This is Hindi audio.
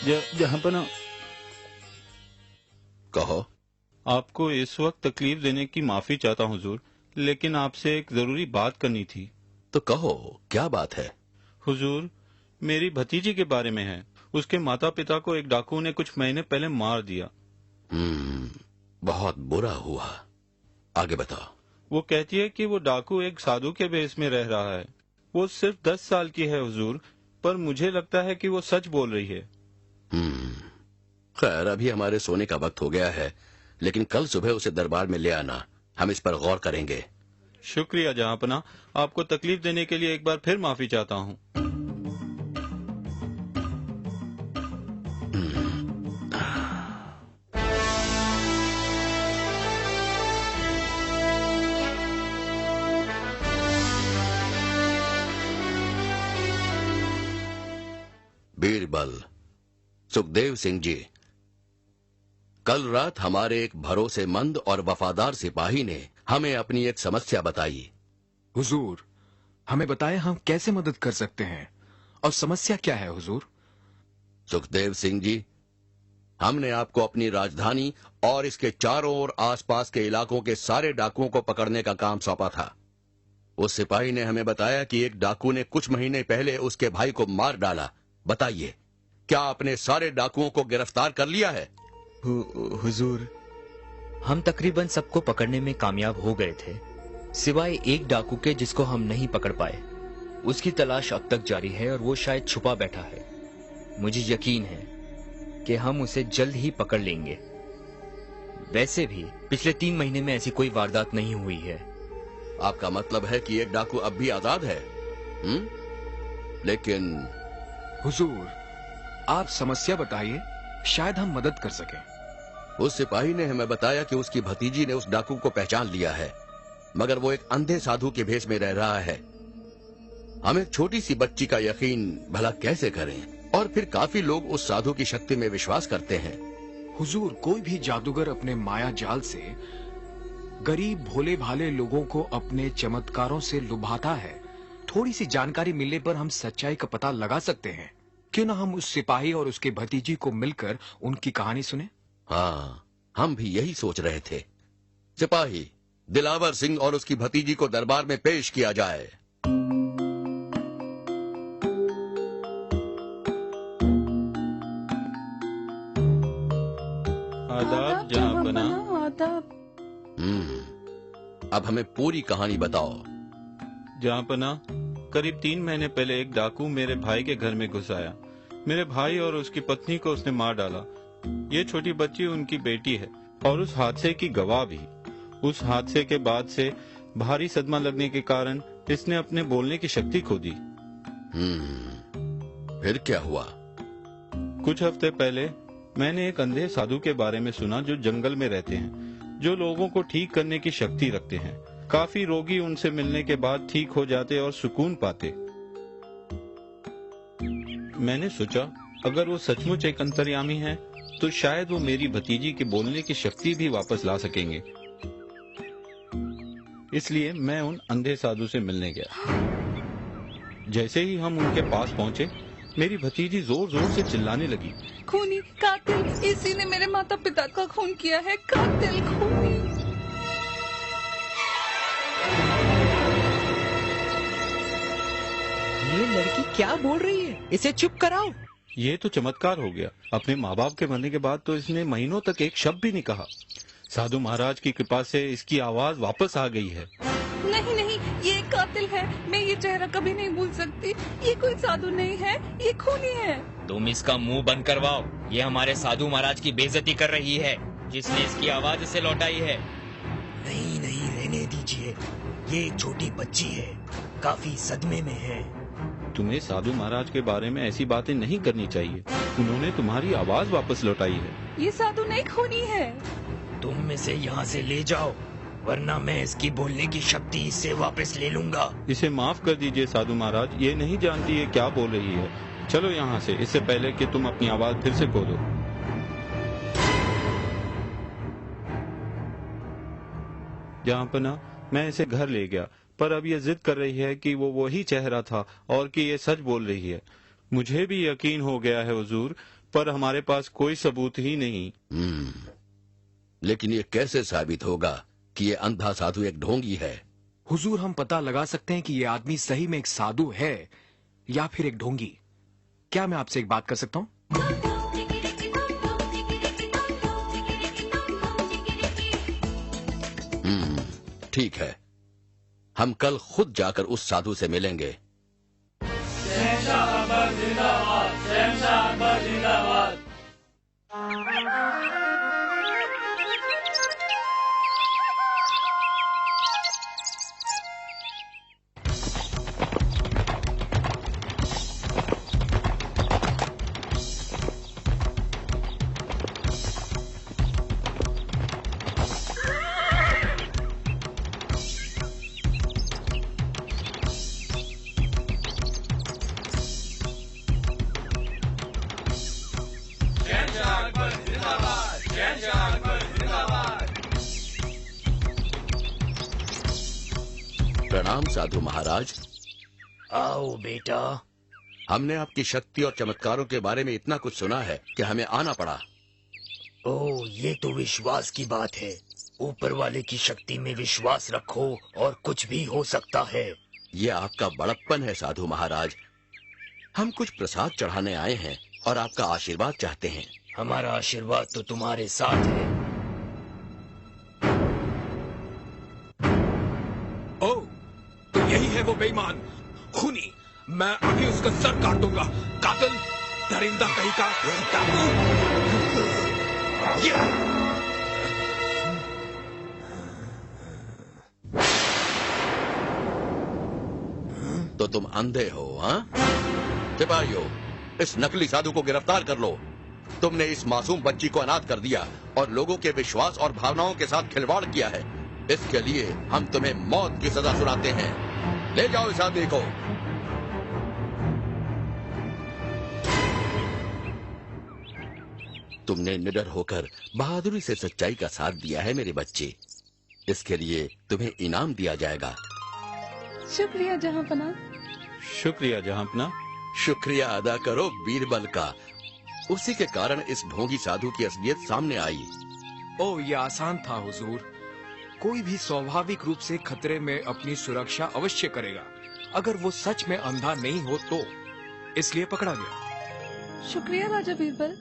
जहाँ पर ना कहो। आपको इस वक्त तकलीफ देने की माफी चाहता हूँ हुजूर, लेकिन आपसे एक जरूरी बात करनी थी। तो कहो, क्या बात है? हुजूर, मेरी भतीजी के बारे में है। उसके माता पिता को एक डाकू ने कुछ महीने पहले मार दिया। बहुत बुरा हुआ। आगे बताओ। वो कहती है कि वो डाकू एक साधु के भेष में रह रहा है। वो सिर्फ 10 साल की है हुजूर, पर मुझे लगता है कि वो सच बोल रही है। खैर, अभी हमारे सोने का वक्त हो गया है, लेकिन कल सुबह उसे दरबार में ले आना। हम इस पर गौर करेंगे। शुक्रिया जहाँपना, आपको तकलीफ देने के लिए एक बार फिर माफी चाहता हूँ। बीरबल, सुखदेव सिंह जी, कल रात हमारे एक भरोसेमंद और वफादार सिपाही ने हमें अपनी एक समस्या बताई। हुजूर, हमें बताएं हम कैसे मदद कर सकते हैं, और समस्या क्या है हुजूर? सुखदेव सिंह जी, हमने आपको अपनी राजधानी और इसके चारों ओर आसपास के इलाकों के सारे डाकुओं को पकड़ने का काम सौंपा था। उस सिपाही ने हमें बताया कि एक डाकू ने कुछ महीने पहले उसके भाई को मार डाला। बताइए, क्या आपने सारे डाकुओं को गिरफ्तार कर लिया है? हुजूर, हम तकरीबन सबको पकड़ने में कामयाब हो गए थे, सिवाय एक डाकू के जिसको हम नहीं पकड़ पाए। उसकी तलाश अब तक जारी है और वो शायद छुपा बैठा है। मुझे यकीन है कि हम उसे जल्द ही पकड़ लेंगे। वैसे भी पिछले 3 महीने में ऐसी कोई वारदात नहीं हुई है। आपका मतलब है कि एक डाकू अब भी आजाद है? लेकिन हुजूर, आप समस्या बताइए, शायद हम मदद कर सकें। उस सिपाही ने हमें बताया कि उसकी भतीजी ने उस डाकू को पहचान लिया है, मगर वो एक अंधे साधु के भेष में रह रहा है। हम एक छोटी सी बच्ची का यकीन भला कैसे करें? और फिर काफी लोग उस साधु की शक्ति में विश्वास करते हैं। हुजूर, कोई भी जादूगर अपने माया जाल से गरीब भोले भाले लोगों को अपने चमत्कारों से लुभाता है। थोड़ी सी जानकारी मिलने पर हम सच्चाई का पता लगा सकते हैं। क्यों ना हम उस सिपाही और उसके भतीजी को मिलकर उनकी कहानी सुने? हाँ, हम भी यही सोच रहे थे। सिपाही, दिलावर सिंह और उसकी भतीजी को दरबार में पेश किया जाए। आदाब जहाँपना। आदाब। अब हमें पूरी कहानी बताओ। जहाँपना, करीब 3 महीने पहले एक डाकू मेरे भाई के घर में घुस आया। मेरे भाई और उसकी पत्नी को उसने मार डाला। ये छोटी बच्ची उनकी बेटी है और उस हादसे की गवाह भी। उस हादसे के बाद से भारी सदमा लगने के कारण इसने अपने बोलने की शक्ति खो दी। फिर क्या हुआ? कुछ हफ्ते पहले मैंने एक अंधे साधु के बारे में सुना जो जंगल में रहते हैं, जो लोगों को ठीक करने की शक्ति रखते हैं। काफी रोगी उनसे मिलने के बाद ठीक हो जाते और सुकून पाते। मैंने सोचा, अगर वो सचमुच एक अंतर्यामी है तो शायद वो मेरी भतीजी के बोलने की शक्ति भी वापस ला सकेंगे। इसलिए मैं उन अंधे साधु से मिलने गया। जैसे ही हम उनके पास पहुंचे, मेरी भतीजी जोर जोर से चिल्लाने लगी, खूनी, कातिल, इसी ने मेरे माता पिता का खून किया है। कातिल, खूनी। ये लड़की क्या बोल रही है? इसे चुप कराओ। ये तो चमत्कार हो गया। अपने माँ बाप के मरने के बाद तो इसने महीनों तक एक शब्द भी नहीं कहा। साधु महाराज की कृपा से इसकी आवाज वापस आ गई है। नहीं नहीं, ये एक कातिल है। मैं ये चेहरा कभी नहीं भूल सकती। ये कोई साधु नहीं है, ये खूनी है। तुम इसका मुंह बंद करवाओ। ये हमारे साधु महाराज की बेइज्जती कर रही है, जिसने इसकी आवाज इसे लौटाई है। नहीं नहीं, रहने दीजिए। ये एक छोटी बच्ची है, काफी सदमे में है। तुम्हें साधु महाराज के बारे में ऐसी बातें नहीं करनी चाहिए। उन्होंने तुम्हारी आवाज वापस लौटाई है। ये साधु नहीं, खूनी है। तुम इसे यहाँ से ले जाओ, वरना मैं इसकी बोलने की शक्ति इससे वापस ले लूंगा। इसे माफ कर दीजिए साधु महाराज, ये नहीं जानती है क्या बोल रही है। चलो यहाँ से, इससे पहले कि तुम अपनी आवाज फिर से खो दो। जहाँपना, मैं इसे घर ले गया, पर अब ये जिद कर रही है कि वो वही चेहरा था और कि ये सच बोल रही है। मुझे भी यकीन हो गया है हुजूर, पर हमारे पास कोई सबूत ही नहीं। लेकिन ये कैसे साबित होगा कि ये अंधा साधु एक ढोंगी है? हुजूर, हम पता लगा सकते हैं कि ये आदमी सही में एक साधु है या फिर एक ढोंगी। क्या मैं आपसे एक बात कर सकता हूँ? ठीक है, हम कल खुद जाकर उस साधु से मिलेंगे। प्रणाम साधु महाराज। आओ बेटा। हमने आपकी शक्ति और चमत्कारों के बारे में इतना कुछ सुना है कि हमें आना पड़ा। ओ, ये तो विश्वास की बात है। ऊपर वाले की शक्ति में विश्वास रखो और कुछ भी हो सकता है। ये आपका बड़प्पन है साधु महाराज। हम कुछ प्रसाद चढ़ाने आए हैं और आपका आशीर्वाद चाहते हैं। हमारा आशीर्वाद तो तुम्हारे साथ है। ओ, तो यही है वो बेईमान खूनी। मैं अभी उसका सर काट दूंगा। कातिल, दरिंदा कहीं का डाकू। तो तुम अंधे हो? हाँ, सिपाहियों, इस नकली साधु को गिरफ्तार कर लो। तुमने इस मासूम बच्ची को अनाथ कर दिया और लोगों के विश्वास और भावनाओं के साथ खिलवाड़ किया है। इसके लिए हम तुम्हें मौत की सजा सुनाते हैं। ले जाओ इस आदमी को। तुमने निडर होकर बहादुरी से सच्चाई का साथ दिया है मेरे बच्चे। इसके लिए तुम्हें इनाम दिया जाएगा। शुक्रिया जहांपना। शुक्रिया जहांपना। शुक्रिया अदा करो बीरबल का। उसी के कारण इस ढोंगी साधु की असलियत सामने आई। ओ, ये आसान था हुजूर। कोई भी स्वाभाविक रूप से खतरे में अपनी सुरक्षा अवश्य करेगा, अगर वो सच में अंधा नहीं हो तो। इसलिए पकड़ा गया। शुक्रिया राजा बीरबल।